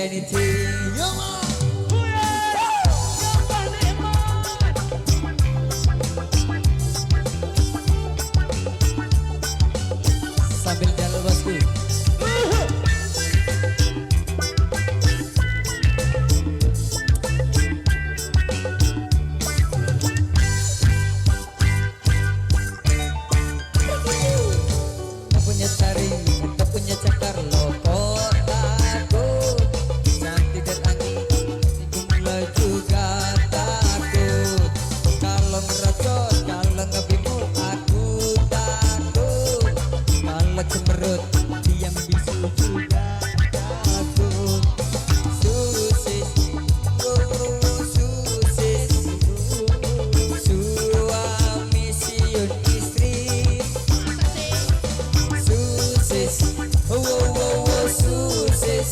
anything. Yo, sambil jalan bosku. Tak punya taring, tak punya cakar loko takut. Cantik dan angin, mulai juga takut. Kalau ngerocos, kalau ngebimul aku takut. Kalau cemerut, diam bisu juga takut. Susis, susis, suami siun istri. Susis, susis,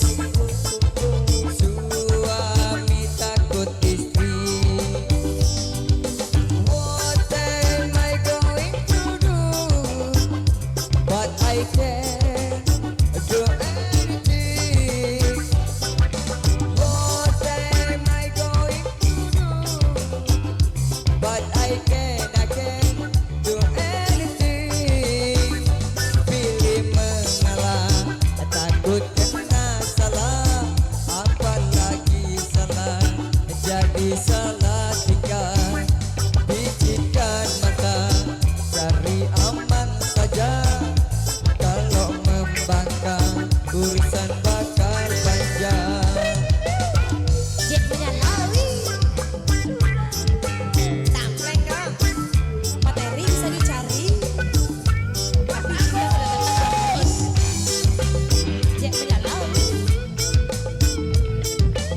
suami takut istri. What am I going to do? But I can't do anything. What am I going to do? But I can't do anything. Pilih mengalah, takut kena salah, apalagi salah jadi salah tinggal. Bisikan mata, cari aman saja. Kalau membangkang, urusan bakal panjang. Jet menyalawi Tampleng dong. Materi bisa dicari, tapi Anda sudah terus. Jet menyalawi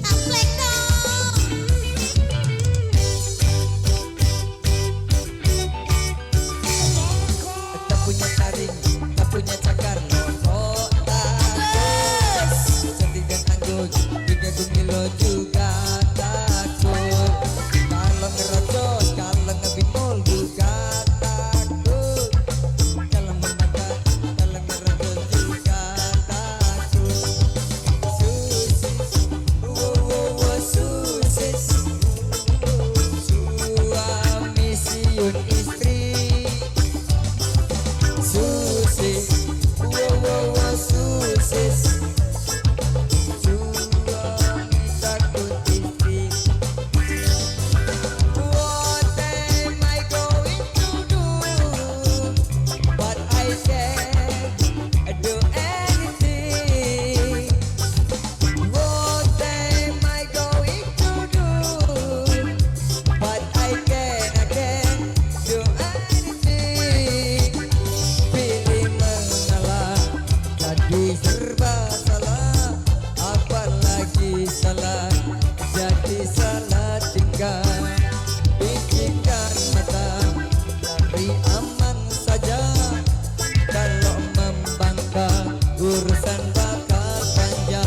Tampleng dong. Tak punya taring, tak punya cakar loko takut. Cantik dan anggun, juga gumilo juga takut. Kalau ngerocos, kalau ngebimul juga takut. Kalau membakar, kalau ngerocos juga takut. Susis, susis, suami siun istri. Susis, susis, suami takut istri. What am I going to do? But I can't do anything. What am I going to do? But I can't do anything. Pilih mengalah, tadi serba salah, apalagi salah jadi salah tinggal. Bisikan mata, cari aman saja. Kalau membangkang, urusan bakal panjang.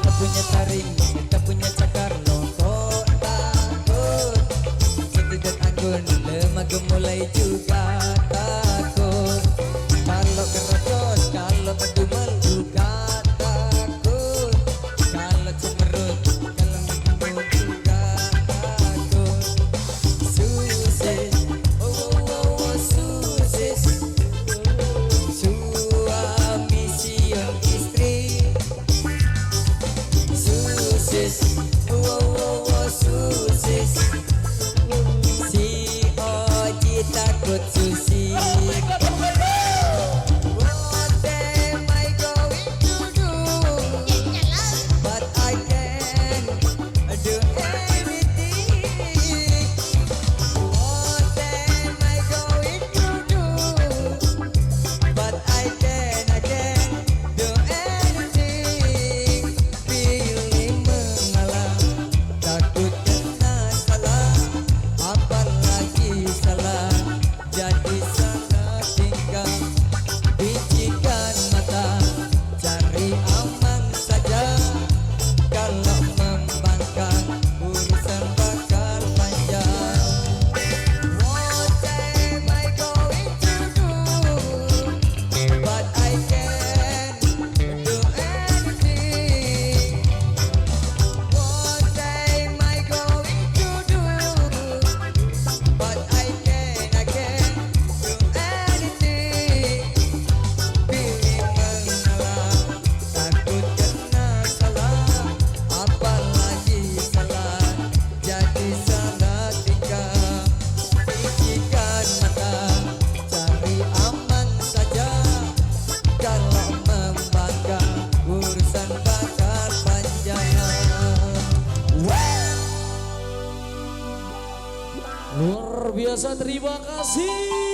Tak punya taring, tak punya cakar loko takut. Cantik dan anggun, lemah gemulai juga takut. Kalau kerocos, kalau kedumel juga takut. Kalau cemerut, kalau ngegumul juga takut. Susis, susis, suami siun istri. Susis, Luar biasa, terima kasih.